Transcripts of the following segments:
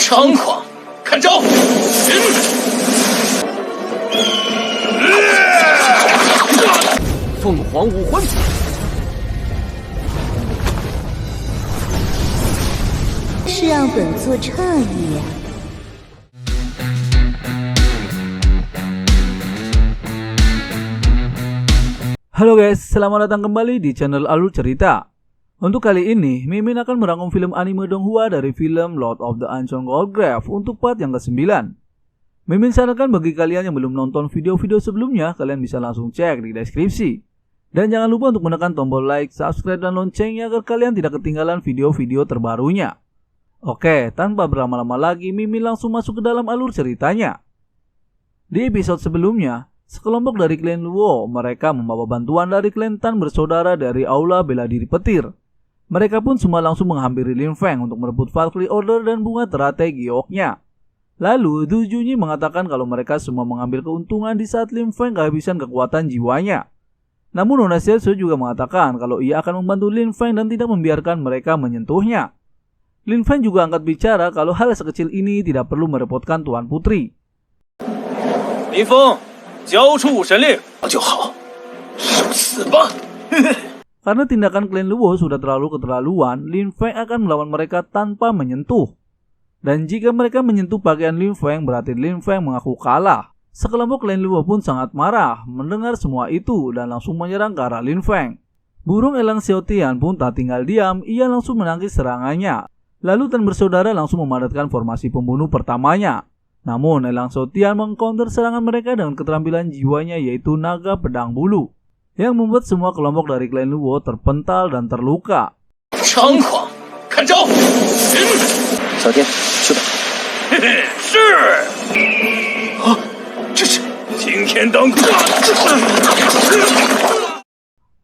猖狂！看招！凤凰武魂。 是让本座诧异呀。 Halo guys, selamat datang kembali di channel Alur Cerita. Untuk kali ini, Mimin akan merangkum film anime Donghua dari film Lord of the Ancient Goldgrave untuk part yang ke-9. Mimin sarankan bagi kalian yang belum nonton video-video sebelumnya, kalian bisa langsung cek di deskripsi. Dan jangan lupa untuk menekan tombol like, subscribe, dan loncengnya agar kalian tidak ketinggalan video-video terbarunya. Oke, tanpa berlama-lama lagi, Mimin langsung masuk ke dalam alur ceritanya. Di episode sebelumnya, sekelompok dari klan Luo, mereka membawa bantuan dari klan Tan bersaudara dari aula bela diri petir. Mereka pun semua langsung menghampiri Lin Feng untuk merebut Valkyrie Order dan bunga teratai gioknya. Lalu, Du Junyi mengatakan kalau mereka semua mengambil keuntungan di saat Lin Feng kehabisan kekuatan jiwanya. Namun Nona Xiaoxiao juga mengatakan kalau ia akan membantu Lin Feng dan tidak membiarkan mereka menyentuhnya. Lin Feng juga angkat bicara kalau hal sekecil ini tidak perlu merepotkan Tuan Putri. Lin Feng, 交出武神令就好，受死吧！ Karena tindakan klan Luo sudah terlalu keterlaluan, Lin Feng akan melawan mereka tanpa menyentuh. Dan jika mereka menyentuh pakaian Lin Feng, berarti Lin Feng mengaku kalah. Sekelompok klan Luo pun sangat marah mendengar semua itu dan langsung menyerang ke arah Lin Feng. Burung elang Xiaotian pun tak tinggal diam, ia langsung menangkis serangannya. Lalu Tan bersaudara langsung memadatkan formasi pembunuh pertamanya. Namun elang Xiaotian mengcounter serangan mereka dengan keterampilan jiwanya yaitu naga pedang bulu, yang membuat semua kelompok dari klan Luo terpental dan terluka. 猖狂，看招！小天，去吧。是。啊，这是惊天当空！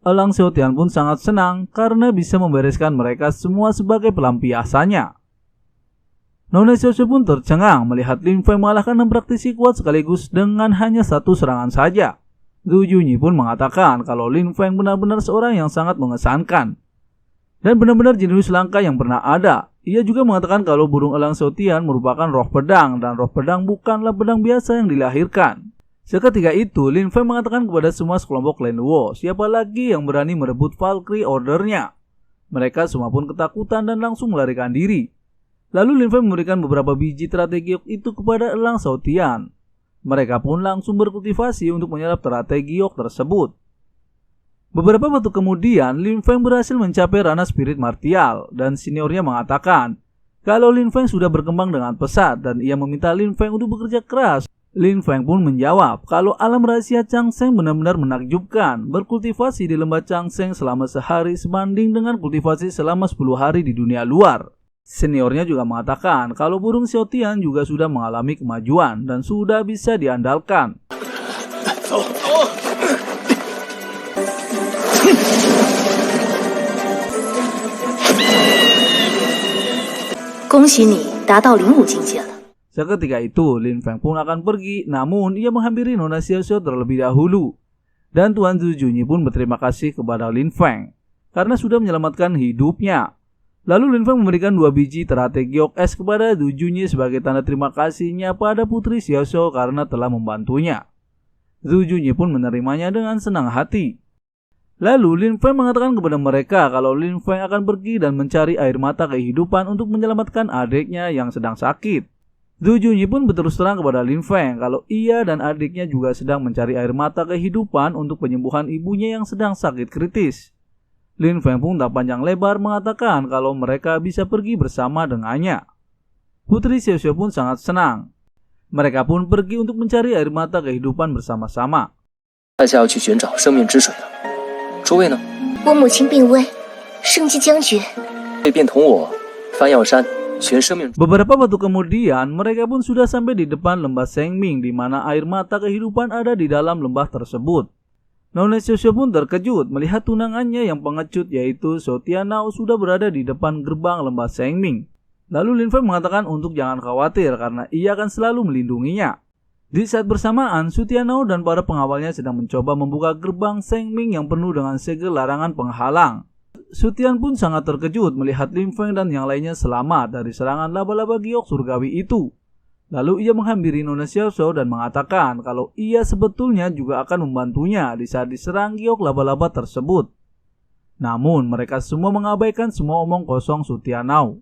Elang Xiaotian pun sangat senang karena bisa membereskan mereka semua sebagai pelampiasannya. Nona Xiaoxiao pun tercengang melihat Lin Feng mengalahkan 6 praktisi kuat sekaligus dengan hanya satu serangan saja. Du Junyi pun mengatakan kalau Lin Feng benar-benar seorang yang sangat mengesankan dan benar-benar jenius langka yang pernah ada. Ia juga mengatakan kalau burung elang Xiaotian merupakan roh pedang dan roh pedang bukanlah pedang biasa yang dilahirkan. Seketika itu, Lin Feng mengatakan kepada semua sekelompok klan Luo, siapa lagi yang berani merebut Valkyrie Order-nya. Mereka semua pun ketakutan dan langsung melarikan diri. Lalu Lin Feng memberikan beberapa biji teratai giok itu kepada elang Xiaotian. Mereka pun langsung berkultivasi untuk menyerap teratai giok tersebut. Beberapa waktu kemudian, Lin Feng berhasil mencapai ranah spirit martial dan seniornya mengatakan kalau Lin Feng sudah berkembang dengan pesat dan ia meminta Lin Feng untuk bekerja keras. Lin Feng pun menjawab kalau alam rahasia Changsheng benar-benar menakjubkan. Berkultivasi di lembah Changsheng selama sehari sebanding dengan kultivasi selama 10 hari di dunia luar. Seniornya juga mengatakan kalau burung Xiaotian juga sudah mengalami kemajuan dan sudah bisa diandalkan. 走走。 恭喜你达到领悟境界了。 Seketika itu, Lin Feng pun akan pergi, namun ia menghampiri Nona Xiaoxiao terlebih dahulu. Dan Tuan Du Junyi pun berterima kasih kepada Lin Feng karena sudah menyelamatkan hidupnya. Lalu Lin Feng memberikan 2 biji teratai giok es kepada Du Junyi sebagai tanda terima kasihnya pada Putri Xiaoxiao karena telah membantunya. Du Junyi pun menerimanya dengan senang hati. Lalu Lin Feng mengatakan kepada mereka kalau Lin Feng akan pergi dan mencari air mata kehidupan untuk menyelamatkan adiknya yang sedang sakit. Du Junyi pun berterus terang kepada Lin Feng kalau ia dan adiknya juga sedang mencari air mata kehidupan untuk penyembuhan ibunya yang sedang sakit kritis. Lin Feng pun tak panjang lebar mengatakan kalau mereka bisa pergi bersama dengannya. Putri Xiaoxiao pun sangat senang. Mereka pun pergi untuk mencari air mata kehidupan bersama-sama. 在下要去寻找生命之水了，诸位呢？我母亲病危，生机将绝。便同我翻药山寻生命。 Beberapa waktu kemudian, mereka pun sudah sampai di depan lembah Shengming di mana air mata kehidupan ada di dalam lembah tersebut. Nona Xiaoxiao pun terkejut melihat tunangannya yang pengecut yaitu Xiaotianao sudah berada di depan gerbang lembah Shengming. Lalu Lin Feng mengatakan untuk jangan khawatir karena ia akan selalu melindunginya. Di saat bersamaan, Xiaotianao dan para pengawalnya sedang mencoba membuka gerbang Shengming yang penuh dengan segel larangan penghalang. Su Tian pun sangat terkejut melihat Lin Feng dan yang lainnya selamat dari serangan laba-laba giok surgawi itu. Lalu ia menghampiri Nona Xiao Xiao dan mengatakan kalau ia sebetulnya juga akan membantunya di saat diserang giok laba-laba tersebut. Namun mereka semua mengabaikan semua omong kosong Su Tianao.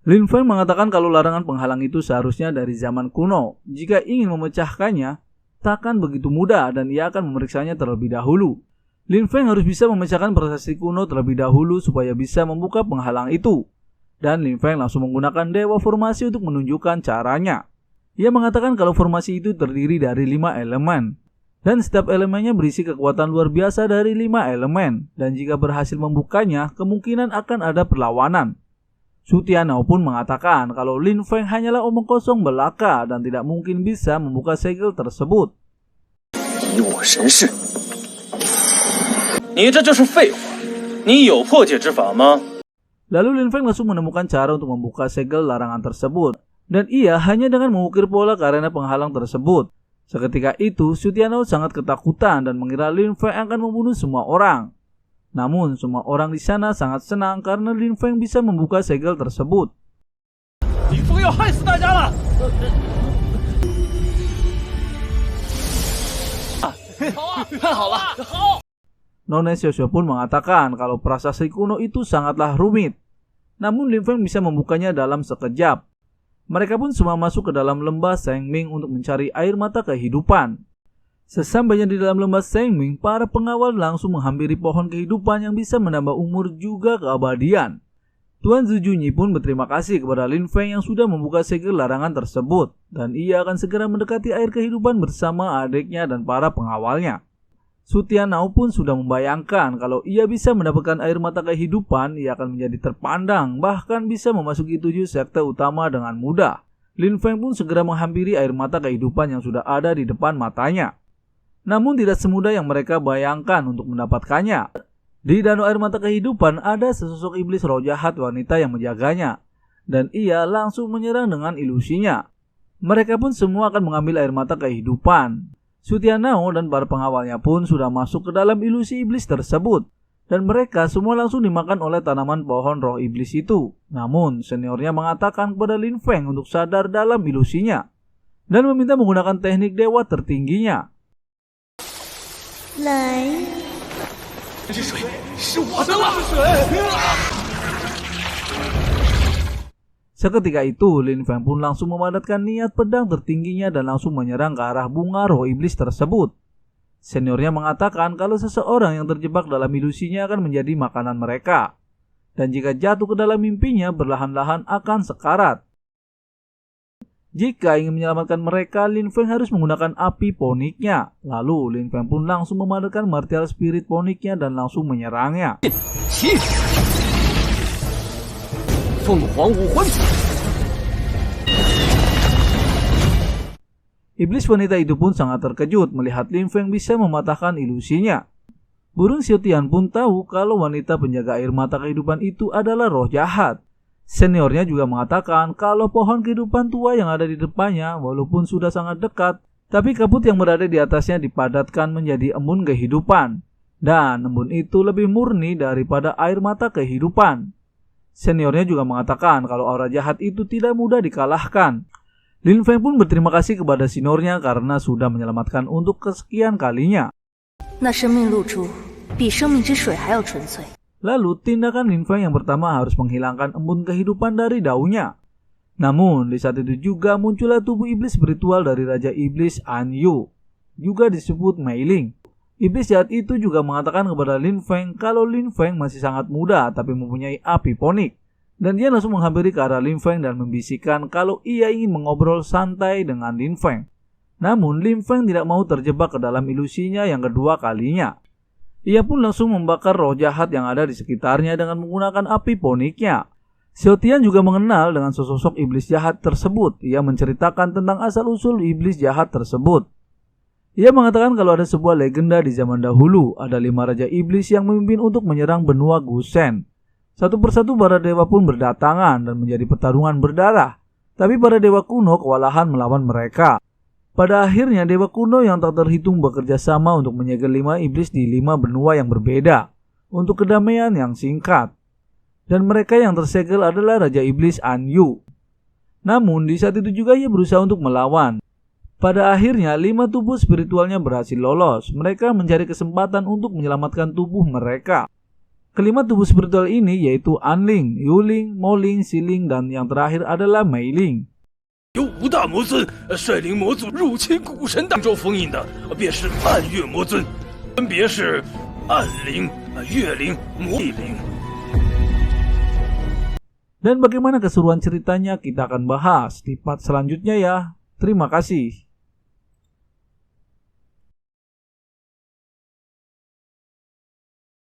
Lin Feng mengatakan kalau larangan penghalang itu seharusnya dari zaman kuno. Jika ingin memecahkannya, takkan begitu mudah dan ia akan memeriksanya terlebih dahulu. Lin Feng harus bisa memecahkan prasasti kuno terlebih dahulu supaya bisa membuka penghalang itu. Dan Lin Feng langsung menggunakan dewa formasi untuk menunjukkan caranya. Ia mengatakan kalau formasi itu terdiri dari 5 elemen. Dan setiap elemennya berisi kekuatan luar biasa dari 5 elemen. Dan jika berhasil membukanya, kemungkinan akan ada perlawanan. Su Tianao pun mengatakan kalau Lin Feng hanyalah omong kosong belaka dan tidak mungkin bisa membuka segel tersebut. Lalu Lin Feng langsung menemukan cara untuk membuka segel larangan tersebut. Dan ia hanya dengan mengukir pola ke arena penghalang tersebut. Seketika itu, Su Tianao sangat ketakutan dan mengira Lin Feng akan membunuh semua orang. Namun, semua orang di sana sangat senang karena Lin Feng bisa membuka segel tersebut. Nona Xiao Xiao pun mengatakan kalau prasasti kuno itu sangatlah rumit. Namun Lin Feng bisa membukanya dalam sekejap. Mereka pun semua masuk ke dalam lembah Shengming untuk mencari air mata kehidupan. Sesampainya di dalam lembah Shengming, para pengawal langsung menghampiri pohon kehidupan yang bisa menambah umur juga keabadian. Tuan Zhu Junyi pun berterima kasih kepada Lin Feng yang sudah membuka segel larangan tersebut. Dan ia akan segera mendekati air kehidupan bersama adiknya dan para pengawalnya. Su Tianao pun sudah membayangkan kalau ia bisa mendapatkan air mata kehidupan, ia akan menjadi terpandang, bahkan bisa memasuki 7 sekte utama dengan mudah. Lin Feng pun segera menghampiri air mata kehidupan yang sudah ada di depan matanya. Namun tidak semudah yang mereka bayangkan untuk mendapatkannya. Di danau air mata kehidupan ada sesosok iblis roh jahat wanita yang menjaganya. Dan ia langsung menyerang dengan ilusinya. Mereka pun semua akan mengambil air mata kehidupan. Su Tianao dan para pengawalnya pun sudah masuk ke dalam ilusi iblis tersebut. Dan mereka semua langsung dimakan oleh tanaman pohon roh iblis itu. Namun seniornya mengatakan kepada Lin Feng untuk sadar dalam ilusinya. Dan meminta menggunakan teknik dewa tertingginya. Seketika itu, Lin Feng pun langsung memadatkan niat pedang tertingginya dan langsung menyerang ke arah bunga roh iblis tersebut. Seniornya mengatakan kalau seseorang yang terjebak dalam ilusinya akan menjadi makanan mereka. Dan jika jatuh ke dalam mimpinya, berlahan-lahan akan sekarat. Jika ingin menyelamatkan mereka, Lin Feng harus menggunakan api poniknya. Lalu, Lin Feng pun langsung memadatkan martial spirit poniknya dan langsung menyerangnya. Iblis wanita itu pun sangat terkejut melihat Lin Feng bisa mematahkan ilusinya. Burung Xiaotian pun tahu kalau wanita penjaga air mata kehidupan itu adalah roh jahat. Seniornya juga mengatakan kalau pohon kehidupan tua yang ada di depannya walaupun sudah sangat dekat, tapi kabut yang berada di atasnya dipadatkan menjadi embun kehidupan. Dan embun itu lebih murni daripada air mata kehidupan. Seniornya juga mengatakan kalau aura jahat itu tidak mudah dikalahkan. Lin Feng pun berterima kasih kepada seniornya karena sudah menyelamatkan untuk kesekian kalinya. Lalu tindakan Lin Feng yang pertama harus menghilangkan embun kehidupan dari daunnya. Namun di saat itu juga muncullah tubuh iblis spiritual dari Raja Iblis An Yu, juga disebut Mei Ling. Iblis jahat itu juga mengatakan kepada Lin Feng kalau Lin Feng masih sangat muda tapi mempunyai api ponik. Dan dia langsung menghampiri ke arah Lin Feng dan membisikkan kalau ia ingin mengobrol santai dengan Lin Feng. Namun Lin Feng tidak mau terjebak ke dalam ilusinya yang kedua kalinya. Ia pun langsung membakar roh jahat yang ada di sekitarnya dengan menggunakan api poniknya. Xiaotian juga mengenal dengan sosok iblis jahat tersebut. Ia menceritakan tentang asal-usul iblis jahat tersebut. Ia mengatakan kalau ada sebuah legenda di zaman dahulu, ada 5 raja iblis yang memimpin untuk menyerang benua Gusen. Satu persatu para dewa pun berdatangan dan menjadi pertarungan berdarah. Tapi para dewa kuno kewalahan melawan mereka. Pada akhirnya dewa kuno yang tak terhitung bekerja sama untuk menyegel 5 iblis di 5 benua yang berbeda untuk kedamaian yang singkat. Dan mereka yang tersegel adalah Raja Iblis Anyu. Namun di saat itu juga ia berusaha untuk melawan. Pada akhirnya 5 tubuh spiritualnya berhasil lolos. Mereka mencari kesempatan untuk menyelamatkan tubuh mereka. Kelima tubuh spiritual ini yaitu Anling, Yuling, Moling, Siling, dan yang terakhir adalah Meiling. 由五大魔尊率领魔族入侵古神大洲封印的，便是暗月魔尊，分别是暗灵、月灵、魔灵。 Dan bagaimana keseruan ceritanya kita akan bahas di part selanjutnya ya. Terima kasih.